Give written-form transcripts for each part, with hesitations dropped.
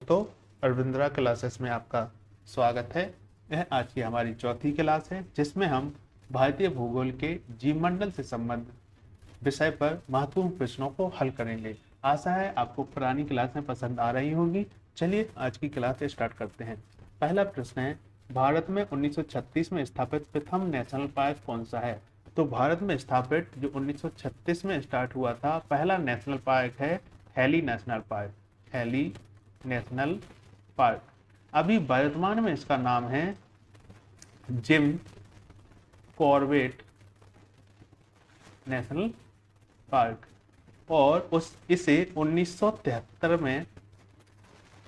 दोस्तों, अरविंद्रा क्लासेस में आपका स्वागत है। यह आज की हमारी चौथी क्लास है जिसमें हम भारतीय भूगोल के जीवमंडल से संबंधित विषय पर महत्वपूर्ण प्रश्नों को हल करेंगे। आशा है आपको पुरानी क्लासें पसंद आ रही होंगी। चलिए आज की क्लास स्टार्ट करते हैं। पहला प्रश्न है, भारत में 1936 में स्थापित प्रथम नेशनल पार्क कौन सा है? तो भारत में स्थापित जो 1936 में स्टार्ट हुआ था पहला नेशनल पार्क है Hailey national park. Hailey national park. अभी वर्तमान में इसका नाम है जिम कॉर्बेट नेशनल पार्क और इसे 1973 में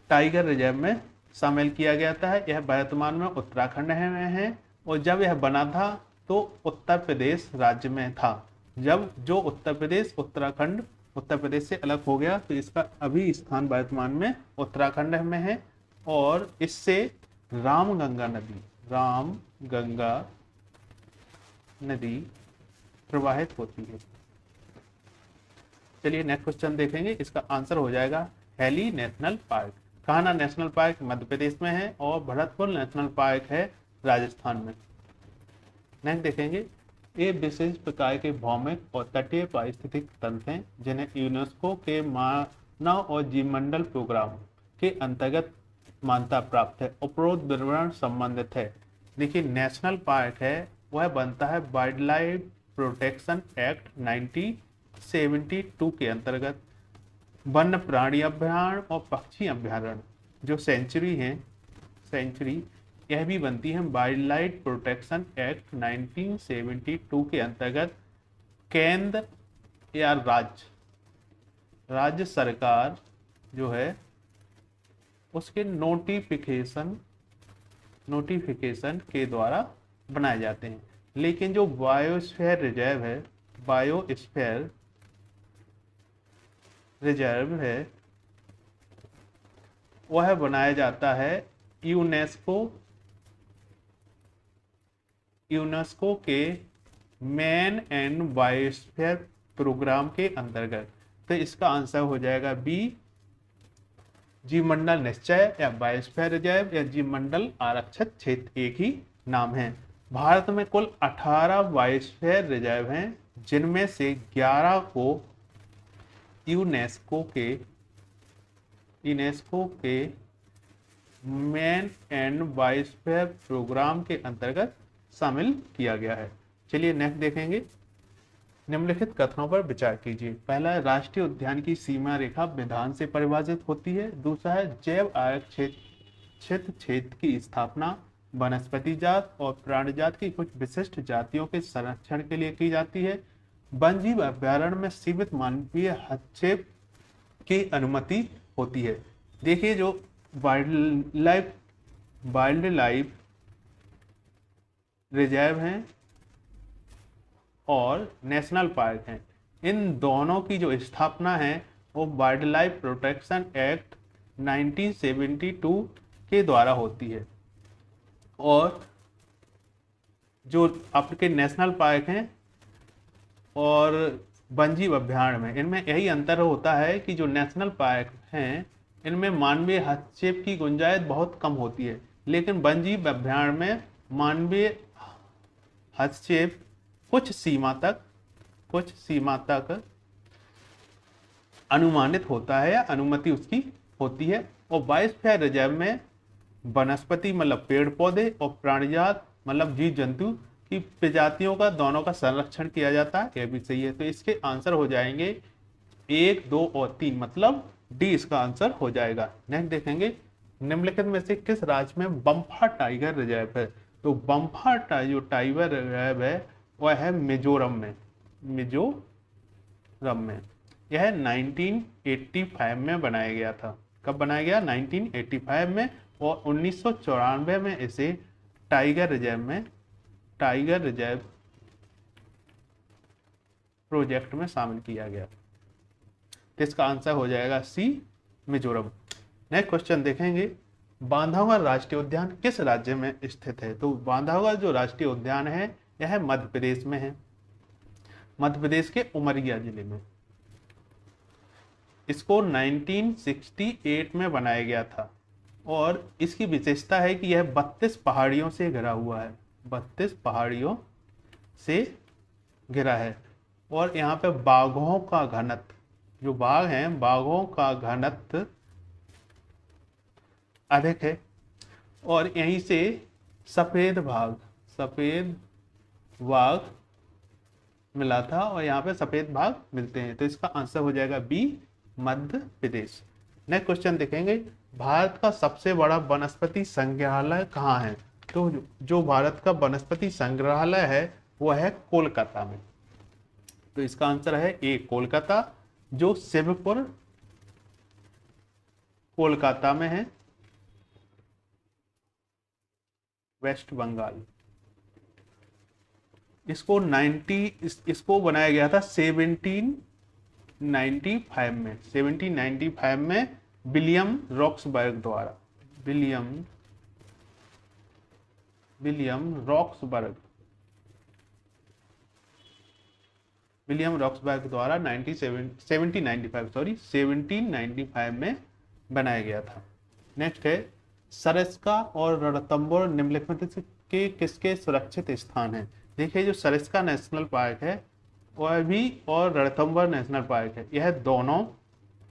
टाइगर रिजर्व में शामिल किया गया था। यह वर्तमान में उत्तराखंड में है और जब यह बना था तो उत्तर प्रदेश राज्य में था। जब जो उत्तर प्रदेश से अलग हो गया तो इसका अभी स्थान वर्तमान में उत्तराखंड में है और इससे रामगंगा नदी प्रवाहित होती है। चलिए नेक्स्ट क्वेश्चन देखेंगे। इसका आंसर हो जाएगा Hailey national park. Kanha national park Madhya Pradesh में है और भरतपुर नेशनल पार्क है राजस्थान में। नेक्स्ट देखेंगे, ये विशेष प्रकार के भौमिक और तटीय पारिस्थितिक तंत्र हैं जिन्हें यूनेस्को के मानव और जीवमंडल प्रोग्राम के अंतर्गत मान्यता प्राप्त है। उपरोक्त विवरण संबंधित है। देखिए नेशनल पार्क है वह बनता है वाइल्ड लाइफ प्रोटेक्शन एक्ट 1972 के अंतर्गत। वन्य प्राणी अभ्यारण्य और पक्षी अभ्यारण्य जो सेंचुरी यह भी बनती है वाइल्ड लाइफ प्रोटेक्शन एक्ट 1972 के अंतर्गत। केंद्र या राज्य सरकार जो है उसके नोटिफिकेशन के द्वारा बनाए जाते हैं। लेकिन जो बायोस्फीयर रिजर्व है वह बनाया जाता है यूनेस्को के मैन एंड बायोस्फीयर प्रोग्राम के अंतर्गत। तो इसका आंसर हो जाएगा बी, जीवमंडल निश्चय या बायोस्फीयर रिजर्व या जीवमंडल आरक्षित क्षेत्र एक ही नाम है। भारत में कुल 18 बायोस्फीयर रिजर्व हैं जिनमें से 11 को यूनेस्को के मैन एंड बायोस्फीयर प्रोग्राम के अंतर्गत शामिल किया गया है। चलिए नेक्स्ट देखेंगे। निम्नलिखित कथनों पर विचार कीजिए। पहला है, राष्ट्रीय उद्यान की सीमा रेखा विधान से परिभाषित होती है। दूसरा है, जैव आरक्षित क्षेत्र की स्थापना वनस्पति जात और प्राणी जात की कुछ विशिष्ट जातियों के संरक्षण के लिए की जाती है। वन्यजीव अभ्यारण्य में सीमित मानवीय हस्तक्षेप की अनुमति होती है। देखिए जो वाइल्ड लाइफ रिजर्व हैं और नेशनल पार्क हैं, इन दोनों की जो स्थापना है वो वाइल्ड लाइफ प्रोटेक्शन एक्ट 1972 के द्वारा होती है। और जो आपके नेशनल पार्क हैं और वन्यजीव अभ्यारण्य में इनमें यही अंतर होता है कि जो नेशनल पार्क हैं इनमें मानवीय हस्तक्षेप की गुंजाइश बहुत कम होती है, लेकिन वन्यजीव अभ्यारण्य में मानवीय हस्तक्षेप कुछ सीमा तक अनुमानित होता है या अनुमति उसकी होती है। और बायोस्फीयर रिजर्व में वनस्पति मतलब पेड़ पौधे और प्राणीजात मतलब जीव जंतु की प्रजातियों का दोनों का संरक्षण किया जाता है। यह भी सही है। तो इसके आंसर हो जाएंगे 1, 2 और 3, मतलब डी इसका आंसर हो जाएगा। नेक्स्ट देखेंगे, निम्नलिखित में से किस राज्य में बम्फा टाइगर रिजर्व है? तो बम्फा जो टाइगर रिजर्व है वह है मिजोरम में। यह 1985 में बनाया गया था। कब बनाया गया? 1985 में। और 1994 में इसे टाइगर रिजर्व प्रोजेक्ट में शामिल किया गया। तो इसका आंसर हो जाएगा सी, मिजोरम। नेक्स्ट क्वेश्चन देखेंगे, बांधवगढ़ राष्ट्रीय उद्यान किस राज्य में स्थित है? तो बांधवगढ़ जो राष्ट्रीय उद्यान है यह मध्य प्रदेश में है, मध्य प्रदेश के उमरिया जिले में। इसको 1968 में बनाया गया था और इसकी विशेषता है कि यह 32 पहाड़ियों से घिरा हुआ है, 32 पहाड़ियों से घिरा है। और यहाँ पे बाघों का घनत्व, जो बाघ हैं बाघों का घनत्व अधिक है। और यहीं से सफेद बाघ मिला था और यहाँ पे सफेद बाघ मिलते हैं। तो इसका आंसर हो जाएगा B, Madhya Pradesh. Next question देखेंगे, भारत का सबसे बड़ा वनस्पति संग्रहालय कहाँ है? तो जो भारत का वनस्पति संग्रहालय है वो है कोलकाता में। तो इसका आंसर है ए, कोलकाता, जो शिवपुर कोलकाता में है, वेस्ट बंगाल। इसको बनाया गया था 1795 में विलियम रॉक्सबर्ग द्वारा। विलियम रॉक्सबर्ग द्वारा 1795 में बनाया गया था। नेक्स्ट है, सरिस्का और रणथंभौर निम्नलिखित के किसके सुरक्षित स्थान हैं? देखिए, जो सरिस्का नेशनल पार्क है वह भी और रणथंभौर नेशनल पार्क है, यह दोनों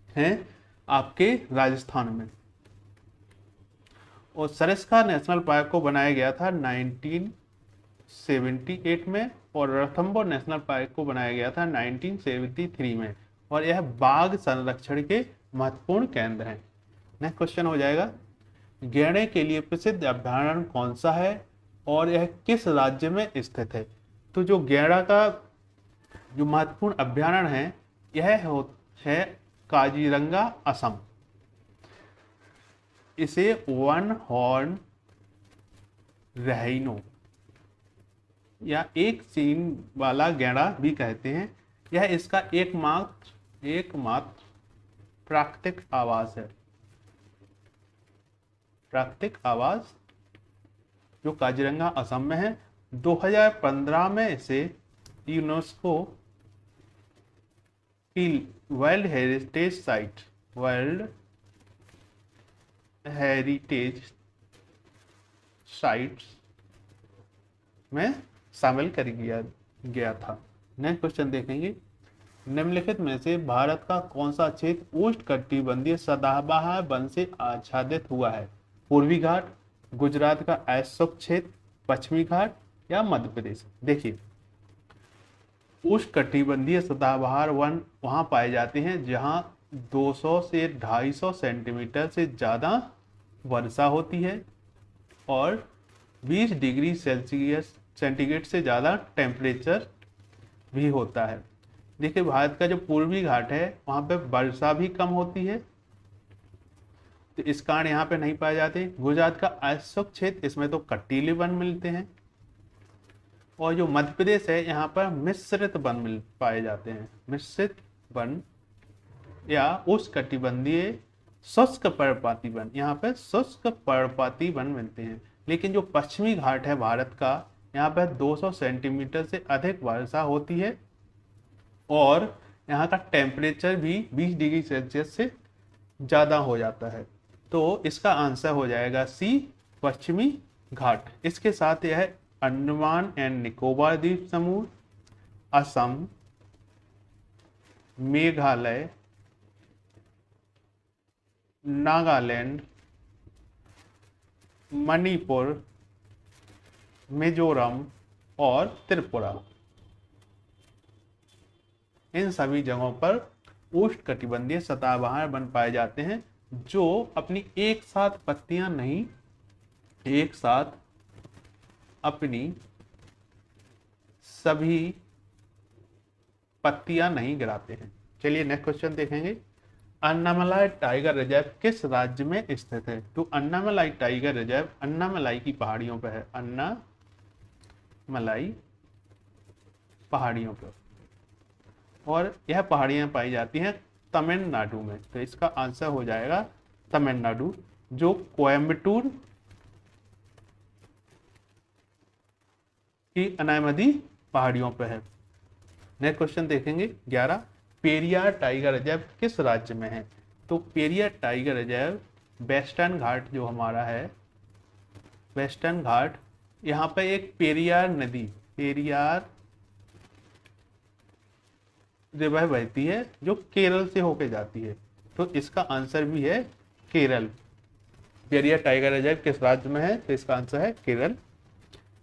हैं आपके राजस्थान में। और सरिस्का नेशनल पार्क को बनाया गया था 1978 में और रणथंभौर नेशनल पार्क को बनाया गया था 1973 में। और यह बाघ संरक्षण के महत्वपूर्ण केंद्र हैं। नेक्स्ट क्वेश्चन हो जाएगा, गैंडे के लिए प्रसिद्ध अभयारण्य कौन सा है और यह किस राज्य में स्थित है? तो जो गैंडा का जो महत्वपूर्ण अभयारण्य है यह है काजीरंगा, असम। इसे वन हॉर्न राइनो या एक सींग वाला गैंडा भी कहते हैं। यह इसका एकमात्र प्राकृतिक आवास है, प्राकृतिक आवास जो काजीरंगा असम में है। 2015 में इसे यूनेस्को की वर्ल्ड हेरिटेज साइट्स में शामिल कर गया था। नेक्स्ट क्वेश्चन देखेंगे, निम्नलिखित में से भारत का कौन सा क्षेत्र उष्णकटिबंधीय सदाबहार वन से आच्छादित हुआ है? पूर्वी घाट, गुजरात का अशोक क्षेत्र, पश्चिमी घाट या मध्य प्रदेश? देखिए, उष्णकटिबंधीय सदाबहार वन वहां पाए जाते हैं जहां 200 से 250 सेंटीमीटर से ज्यादा वर्षा होती है और 20 डिग्री सेंटीग्रेड से ज्यादा टेम्परेचर भी होता है। देखिए, भारत का जो पूर्वी घाट है वहां पे वर्षा भी कम होती है, तो इस कारण यहाँ पे नहीं पाए जाते। गुजरात का अशोक क्षेत्र, इसमें तो कटीले वन मिलते हैं। और जो मध्य प्रदेश है यहाँ पर मिश्रित वन पाए जाते हैं, मिश्रित वन या उष्णकटिबंधीय शुष्क पर्णपाती वन, यहाँ पे शुष्क पर्णपाती वन मिलते हैं। लेकिन जो पश्चिमी घाट है भारत का, यहाँ पर 200 सेंटीमीटर से अधिक वर्षा होती है और यहाँ का टेम्परेचर भी 20 डिग्री सेल्सियस से ज़्यादा हो जाता है। तो इसका आंसर हो जाएगा सी, पश्चिमी घाट। इसके साथ यह अंडमान एंड निकोबार द्वीप समूह, असम, मेघालय, नागालैंड, मणिपुर, मिजोरम और त्रिपुरा, इन सभी जगहों पर उष्णकटिबंधीय सदाबहार वन पाए जाते हैं जो अपनी एक साथ पत्तियां नहीं, एक साथ अपनी सभी पत्तियां नहीं गिराते हैं। चलिए नेक्स्ट क्वेश्चन देखेंगे, अन्नामलाई टाइगर रिजर्व किस राज्य में स्थित है? तो अन्नामलाई टाइगर रिजर्व अन्नामलाई की पहाड़ियों पर है, अन्नामलाई पहाड़ियों पर, और यह पहाड़ियां पाई जाती हैं तमिलनाडु में। तो इसका आंसर हो जाएगा तमिलनाडु, जो कोयम्बटूर की अनायमदी पहाड़ियों पर है। नेक्स्ट क्वेश्चन देखेंगे 11, पेरियार टाइगर रिजर्व किस राज्य में है? तो पेरियार टाइगर रिजर्व वेस्टर्न घाट जो हमारा है, वेस्टर्न घाट, यहाँ पे एक पेरियार नदी, पेरियार रिवर बहती है जो केरल से होके जाती है, तो इसका आंसर भी है केरल। पेरियार टाइगर रिजर्व किस राज्य में है? तो इसका आंसर है केरल।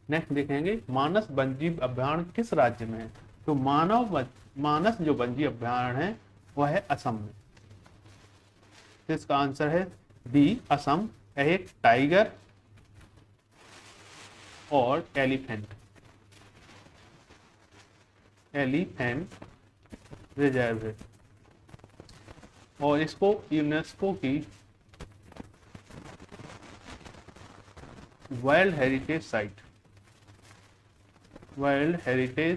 नेक्स्ट देखेंगे मानस वन्यजीव अभयारण्य किस राज्य में है? तो मानस जो वन्यजीव अभयारण्य है वह है असम में, तो इसका आंसर है डी असम। एक टाइगर और एलिफेंट रिजर्व है, और इसको यूनेस्को की वर्ल्ड हेरिटेज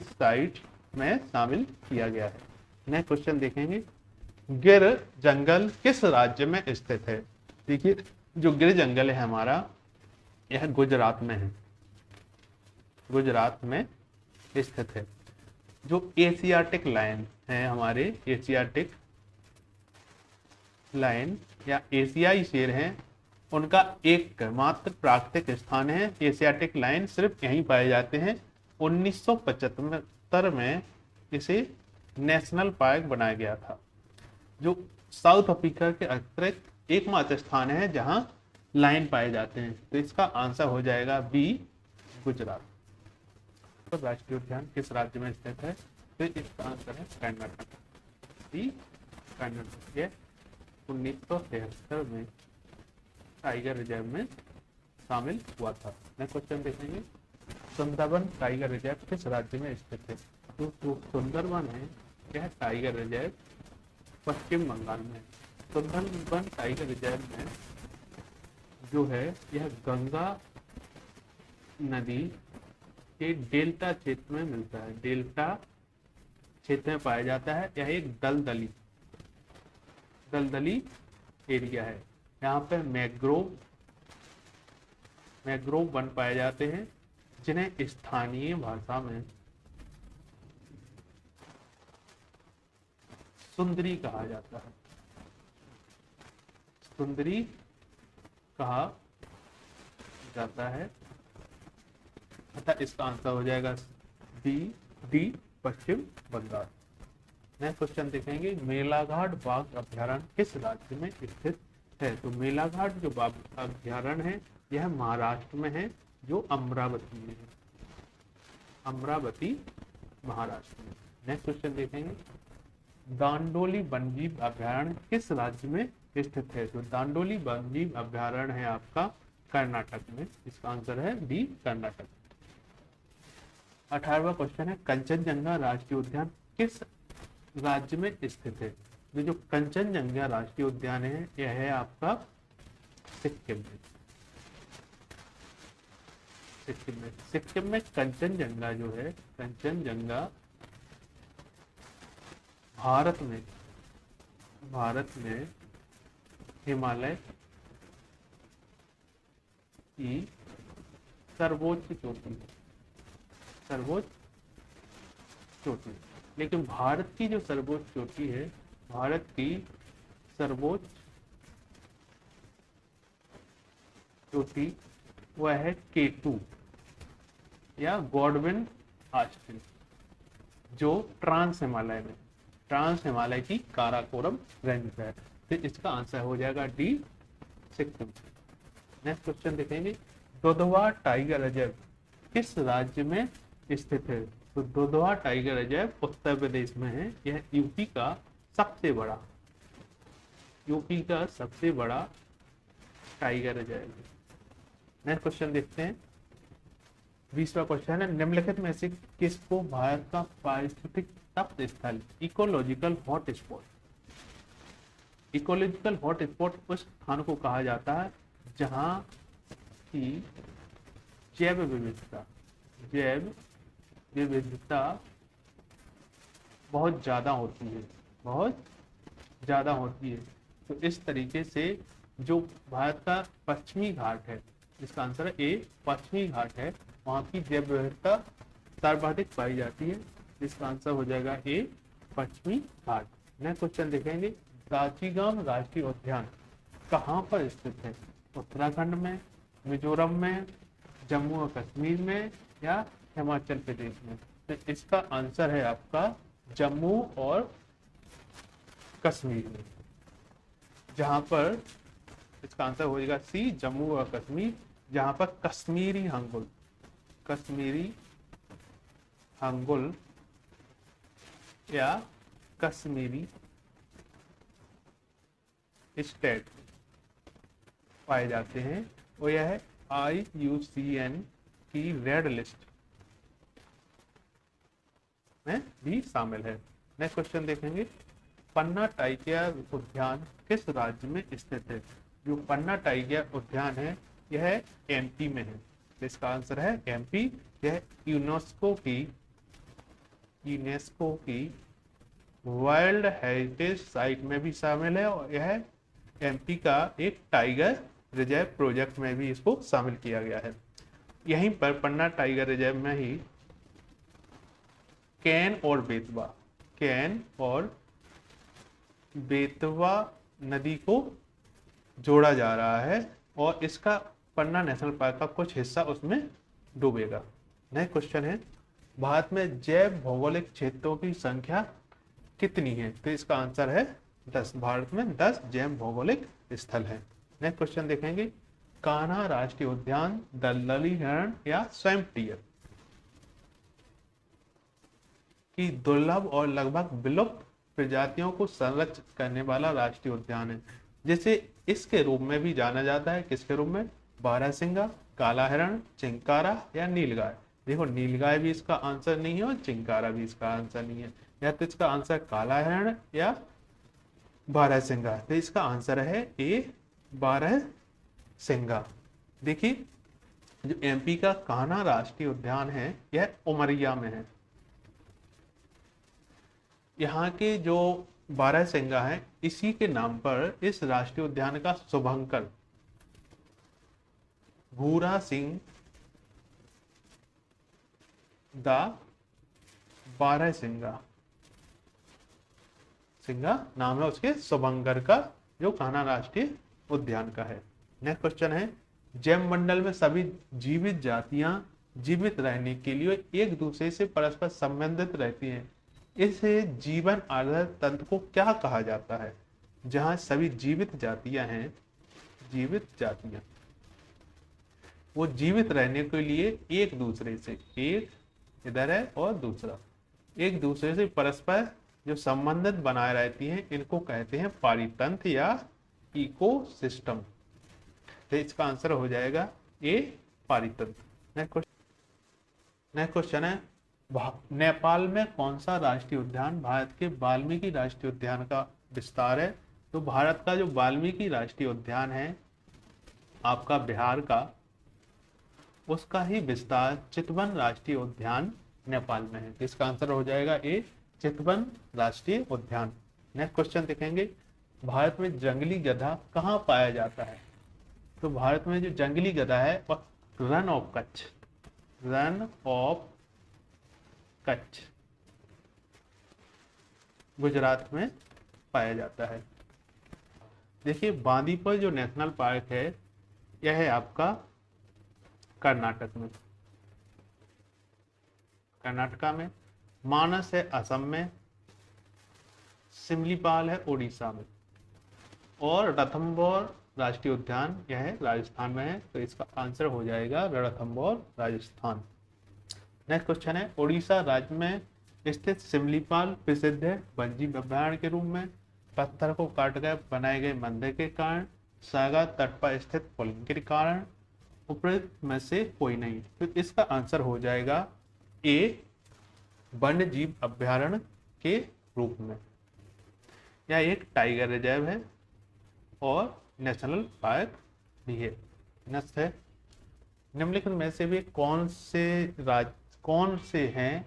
साइट में शामिल किया गया है। नेक्स्ट क्वेश्चन देखेंगे गिर जंगल किस राज्य में स्थित है? देखिए जो गिर जंगल है हमारा, यह गुजरात में है, गुजरात में स्थित है। जो एशियाटिक लायन है हमारे, एशियाटिक लायन या एशियाई शेर हैं, उनका एक मात्र प्राकृतिक स्थान है एशियाटिक लायन, सिर्फ यहीं पाए जाते हैं। 1975 में इसे नेशनल पार्क बनाया गया था, जो साउथ अफ्रीका के अतिरिक्त एकमात्र स्थान है जहां लायन पाए जाते हैं, तो इसका आंसर हो जाएगा बी गुजरात। तो राष्ट्रीय उद्यान किस राज्य में स्थित है? तो इसका आंसर है कर्नाटक, बी कर्नाटक। यह 1973 में टाइगर रिजर्व में शामिल हुआ था। नेक्स्ट क्वेश्चन देखेंगे सुंदरबन टाइगर रिजर्व किस राज्य में स्थित है? तो सुंदरबन है यह टाइगर रिजर्व पश्चिम बंगाल में। सुंदरबन टाइगर रिजर्व में जो है यह गंगा नदी के डेल्टा क्षेत्र में मिलता है, डेल्टा क्षेत्र में पाया जाता है। यह एक दलदली एरिया है, यहाँ पे मैग्रोव वन पाए जाते हैं, जिन्हें स्थानीय भाषा में सुंदरी कहा जाता है, सुंदरी कहा जाता है, अतः इसका आंसर हो जाएगा डी पश्चिम बंगाल। नेक्स्ट क्वेश्चन देखेंगे मेलाघाट बाघ अभ्यारण्य किस राज्य में स्थित है? तो मेलाघाट जो बाघ अभ्यारण्य है यह महाराष्ट्र में है, जो अमरावती में है, अमरावती महाराष्ट्र में। नेक्स्ट क्वेश्चन देखेंगे दांडोली वन्यजीव अभ्यारण्य किस राज्य में स्थित है? तो दांडोली वन्यजीव अभ्यारण्य है आपका कर्नाटक में, इसका आंसर है डी कर्नाटक। 18वां क्वेश्चन है कंचनजंगा राष्ट्रीय उद्यान किस राज्य में स्थित है? जो कंचनजंगा राष्ट्रीय उद्यान है यह है आपका सिक्किम में, सिक्किम में कंचनजंगा जो है, कंचनजंगा भारत में हिमालय की सर्वोच्च चोटी, लेकिन भारत की जो सर्वोच्च चोटी है, भारत की सर्वोच्च चोटी वह है K2 या गॉडविन आस्टिन, जो ट्रांस हिमालय की काराकोरम रेंज है, तो इसका आंसर हो जाएगा डी सिक्किम। नेक्स्ट क्वेश्चन देखेंगे दुधवा टाइगर रिजर्व किस राज्य में स्थित है? तो दुधवा टाइगर रिजर्व उत्तर प्रदेश में है, यह यूपी का सबसे बड़ा टाइगर रिजर्व है। नेक्स्ट क्वेश्चन देखते हैं 20वां क्वेश्चन है निम्नलिखित में से किसको भारत का पारिस्थितिक तप्त स्थल इकोलॉजिकल हॉटस्पॉट उस स्थान को कहा जाता है जहां की जैव विविधता बहुत ज्यादा होती है, तो इस तरीके से जो भारत का पश्चिमी घाट है, इसका आंसर है ए पश्चिमी घाट है, वहां की जैव विविधता सर्वाधिक पाई जाती है, इसका आंसर हो जाएगा ए पश्चिमी घाट। नेक्स्ट क्वेश्चन देखेंगे, दाचीगाम राष्ट्रीय उद्यान कहाँ पर स्थित है? उत्तराखंड में, मिजोरम में, जम्मू और कश्मीर में या हिमाचल प्रदेश में? तो इसका आंसर है आपका जम्मू और कश्मीर में, जहां पर इसका आंसर हो जाएगा सी, जम्मू और कश्मीर, जहां पर कश्मीरी हंगुल या कश्मीरी स्टेट पाए जाते हैं, और यह है IUCN की रेड लिस्ट में भी शामिल है। नेक्स्ट क्वेश्चन देखेंगे, पन्ना टाइगर उद्यान किस राज्य में स्थित है? जो पन्ना टाइगर उद्यान है यह MP में है, इसका आंसर है MP। यह यूनेस्को की वर्ल्ड हेरिटेज साइट में भी शामिल है, और यह MP का एक टाइगर रिजर्व प्रोजेक्ट में भी इसको शामिल किया गया है। यहीं पर पन्ना टाइगर रिजर्व में ही कैन और बेतवा नदी को जोड़ा जा रहा है, और इसका पन्ना नेशनल पार्क का कुछ हिस्सा उसमें डूबेगा। नेक्स्ट क्वेश्चन है, भारत में जैव भौगोलिक क्षेत्रों की संख्या कितनी है? तो इसका आंसर है 10। भारत में 10 जैव भौगोलिक स्थल है। नेक्स्ट क्वेश्चन देखेंगे, कान्हा राष्ट्रीय उद्यान दलदली हिरण या स्वयं टियर की दुर्लभ और लगभग विलुप्त प्रजातियों को संरक्षित करने वाला राष्ट्रीय उद्यान है, जिसे इसके रूप में भी जाना जाता है। किसके रूप में? बारहसिंगा, काला हिरण, चिंकारा या नीलगाय। देखो, नीलगाय भी इसका आंसर नहीं है और चिंकारा भी इसका आंसर नहीं है, या तो इसका आंसर काला हिरण या बारहसिंगा। तो इसका आंसर है ए, बारहसिंगा। देखिए, जो MP का कान्हा राष्ट्रीय उद्यान है यह उमरिया में है। यहाँ के जो बारहसिंगा है, इसी के नाम पर इस राष्ट्रीय उद्यान का शुभंकर भूरा सिंह द बारहसिंगा नाम है उसके शुभंकर का, जो कान्हा राष्ट्रीय उद्यान का है। नेक्स्ट क्वेश्चन है, जैव मंडल में सभी जीवित जातियां जीवित रहने के लिए एक दूसरे से परस्पर संबंधित रहती हैं। इसे जीवन आधारित तंत्र को क्या कहा जाता है? जहां सभी जीवित जातियां हैं, वो जीवित रहने के लिए एक दूसरे से, एक इधर है और दूसरा, एक दूसरे से परस्पर जो संबंधित बनाए रहती हैं, इनको कहते हैं पारितंत्र या इकोसिस्टम। तो इसका आंसर हो जाएगा ए, पारितंत्र। नेक्स्ट क्वेश्चन है, नेपाल में कौन सा राष्ट्रीय उद्यान भारत के वाल्मीकि राष्ट्रीय उद्यान का विस्तार है? तो भारत का जो वाल्मीकि राष्ट्रीय उद्यान है आपका बिहार का, उसका ही विस्तार चितवन राष्ट्रीय उद्यान नेपाल में है। इसका आंसर हो जाएगा ए, चितवन राष्ट्रीय उद्यान। नेक्स्ट क्वेश्चन देखेंगे, भारत में जंगली गधा कहाँ पाया जाता है? तो भारत में जो जंगली गधा है वह रन ऑफ कच्छ गुजरात में पाया जाता है। देखिए, बांदीपुर जो नेशनल पार्क है यह है आपका कर्नाटका में, मानस है असम में, सिमलीपाल है उड़ीसा में, और रणथंभौर राष्ट्रीय उद्यान यह है राजस्थान में है। तो इसका आंसर हो जाएगा रणथंभौर, राजस्थान। नेक्स्ट क्वेश्चन है, उड़ीसा राज्य में स्थित सिमलीपाल प्रसिद्ध है वन्यजीव अभ्यारण्य के रूप में, पत्थर को काट कर बनाए गए मंदिर के कारण, सागर तट पर स्थित पुल के कारण, उपरोक्त में से कोई नहीं। तो इसका आंसर हो जाएगा ए, वन्य जीव अभ्यारण्य के रूप में। यह एक टाइगर रिजर्व है और नेशनल पार्क भी है। नेक्स्ट है, निम्नलिखित में से भी कौन से हैं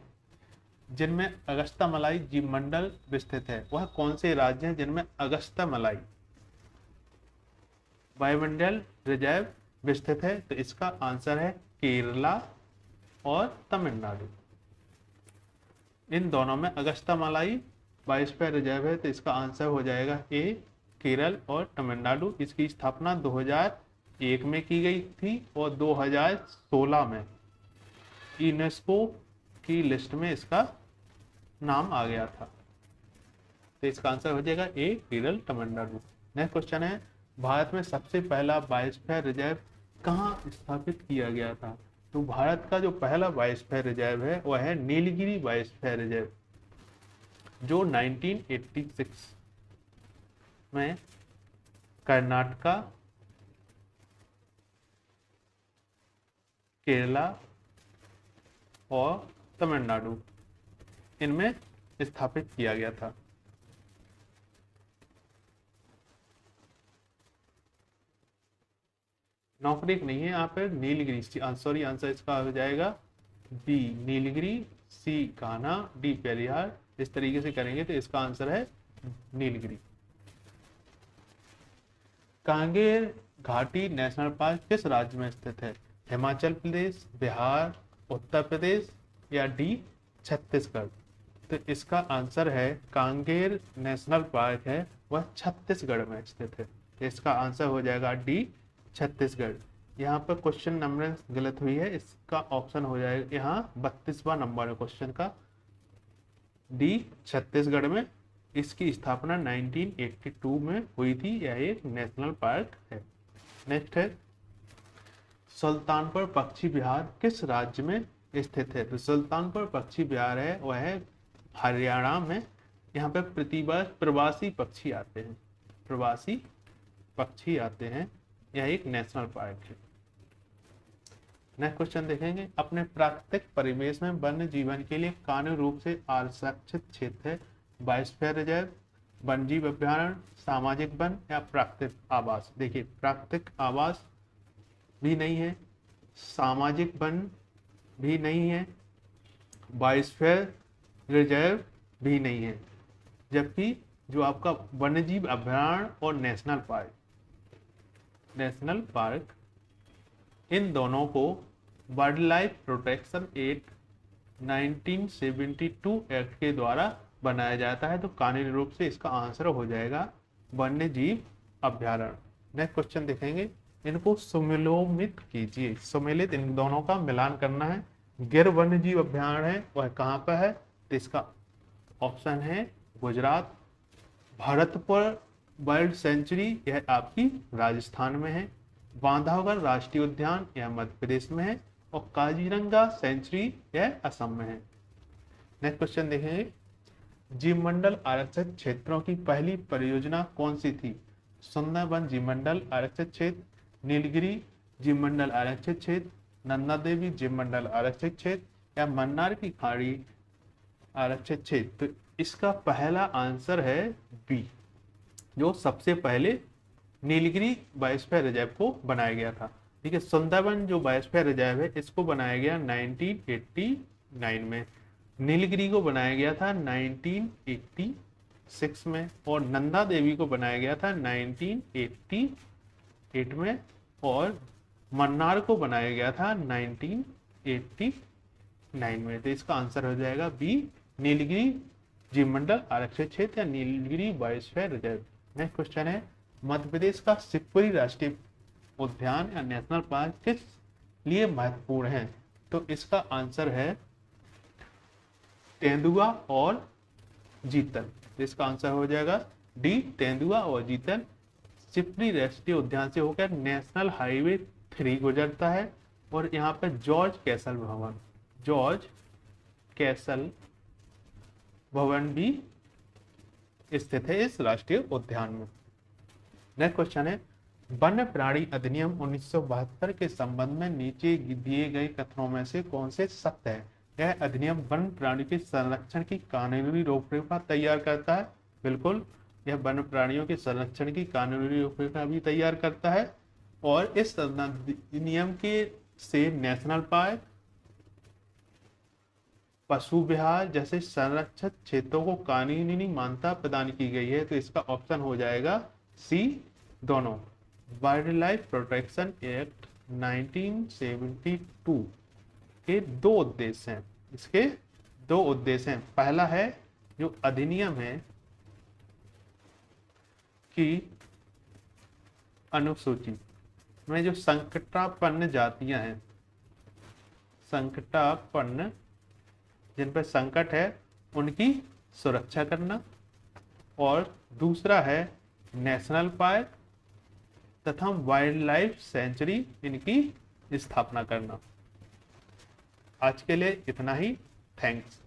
जिनमें अगस्त्यामलाई जीव मंडल विस्तृत है? वह कौन से राज्य हैं जिनमें अगस्त्यामलाई वायुमंडल रिजर्व विस्तृत है? तो इसका आंसर है केरला और तमिलनाडु। इन दोनों में अगस्त्यामलाई बायोस्फीयर रिजर्व है, तो इसका आंसर हो जाएगा ए, केरल और तमिलनाडु। इसकी स्थापना 2001 में की गई थी और 2016 में यूनेस्को की लिस्ट में इसका नाम आ गया था। तो इसका आंसर हो जाएगा ए, केरल तमिलनाडु। नेक्स्ट क्वेश्चन है, भारत में सबसे पहला बायोस्फीयर रिजर्व कहाँ स्थापित किया गया था? तो भारत का जो पहला बायोस्फीयर रिजर्व है वह है नीलगिरी बायोस्फीयर रिजर्व, जो 1986 में कर्नाटका, केरला और तमिलनाडु इनमें स्थापित किया गया था। नौकरी नहीं है यहाँ पर, नीलगिरी, सॉरी आंसर इसका हो जाएगा बी नीलगिरी, सी कान्हा, डी पेरियार। इस तरीके से करेंगे तो इसका आंसर है नीलगिरी। कांगेर घाटी नेशनल पार्क किस राज्य में स्थित है? हिमाचल प्रदेश, बिहार, उत्तर प्रदेश या डी छत्तीसगढ़? तो इसका आंसर है कांगेर नेशनल पार्क है वह छत्तीसगढ़ में स्थित है। इसका आंसर हो जाएगा डी छत्तीसगढ़। यहाँ पर क्वेश्चन नंबर गलत हुई है, इसका ऑप्शन हो जाएगा यहाँ 32वां नंबर है क्वेश्चन का, डी छत्तीसगढ़ में। इसकी स्थापना 1982 में हुई थी। यह एक नेशनल पार्क है। नेक्स्ट है, सुल्तानपुर पक्षी विहार किस राज्य में स्थित है? तो सुल्तानपुर पक्षी विहार है वह है हरियाणा में। यहाँ पे प्रतिवर्ष प्रवासी पक्षी आते हैं, प्रवासी पक्षी आते हैं। यह एक नेशनल पार्क है। नेक्स्ट क्वेश्चन देखेंगे, अपने प्राकृतिक परिवेश में वन्य जीवन के लिए कानूनी रूप से आरक्षित क्षेत्र है बायोस्फीयर रिजर्व, वन्यजीव अभ्यारण्य, सामाजिक वन या प्राकृतिक आवास? देखिए, प्राकृतिक आवास भी नहीं है, सामाजिक वन भी नहीं है, बायोस्फीयर रिजर्व भी नहीं है, जबकि जो आपका वन्यजीव अभ्यारण्य और नेशनल पार्क इन दोनों को wild life protection act 1972 act के द्वारा बनाया जाता है। तो कानूनी रूप से इसका आंसर हो जाएगा वन्य जीव अभ्यारण्य। नेक्स्ट क्वेश्चन देखेंगे, इनको सुमेलित कीजिए। सुमेलित, इन दोनों का मिलान करना है। गिर वन्य जीव अभ्यारण्य है वह कहाँ पर है? तो इसका ऑप्शन है गुजरात। भरतपुर बर्ड सेंचुरी यह आपकी राजस्थान में है। बांधवगढ़ राष्ट्रीय उद्यान यह मध्य प्रदेश में है और काजीरंगा सेंचुरी यह असम में है। नेक्स्ट क्वेश्चन देखेंगे, जीवमंडल आरक्षित क्षेत्रों की पहली परियोजना कौन सी थी? सुंदरबन जीवमंडल आरक्षित क्षेत्र, नीलगिरी जीवमंडल आरक्षित क्षेत्र, नंदा देवी जीवमंडल आरक्षित क्षेत्र या मन्नार की खाड़ी आरक्षित क्षेत्र? तो इसका पहला आंसर है बी, जो सबसे पहले नीलगिरी बायोस्फीयर रिजर्व को बनाया गया था। ठीक है, सुंदरबन जो बायोस्फीयर रिजर्व है इसको बनाया गया 1989 में, नीलगिरी को बनाया गया था 1986 में और नंदा देवी को बनाया गया था 1988 में और मन्नार को बनाया गया था 1989 में। तो इसका आंसर हो जाएगा बी, नीलगिरी जीवमंडल आरक्षित क्षेत्र या Nilgiri biosphere reserve. Next question है, मध्य प्रदेश का शिवपुरी राष्ट्रीय उद्यान या नेशनल पार्क किस लिए महत्वपूर्ण है? तो इसका आंसर है तेंदुआ और जीतल। इसका आंसर हो जाएगा डी, तेंदुआ और जीतल। शिवपुरी राष्ट्रीय उद्यान से होकर नेशनल हाईवे 3 गुजरता है और यहाँ पर जॉर्ज कैसल भवन भी स्थित है इस राष्ट्रीय उद्यान में। नेक्स्ट क्वेश्चन है, वन्य प्राणी अधिनियम 1972 के संबंध में नीचे दिए गए कथनों में से कौन से सत्य है? यह अधिनियम वन्य प्राणी के संरक्षण की कानूनी रूपरेखा तैयार करता है। बिल्कुल, यह वन्य प्राणियों के संरक्षण की कानूनी रूपरेखा भी तैयार करता है और इस अधिनियम के से नेशनल पार्क, पशु विहार जैसे संरक्षित क्षेत्रों को कानूनी मान्यता प्रदान की गई है। तो इसका ऑप्शन हो जाएगा सी, दोनों। वाइल्ड लाइफ प्रोटेक्शन एक्ट 1972 के दो उद्देश्य हैं। इसके दो उद्देश्य हैं। पहला है जो अधिनियम है की अनुसूची में जो संकटापन्न जातियां हैं, संकटापन्न जिन पर संकट है उनकी सुरक्षा करना, और दूसरा है नेशनल पार्क तथा वाइल्ड लाइफ सेंचुरी इनकी स्थापना करना। आज के लिए इतना ही। थैंक्स।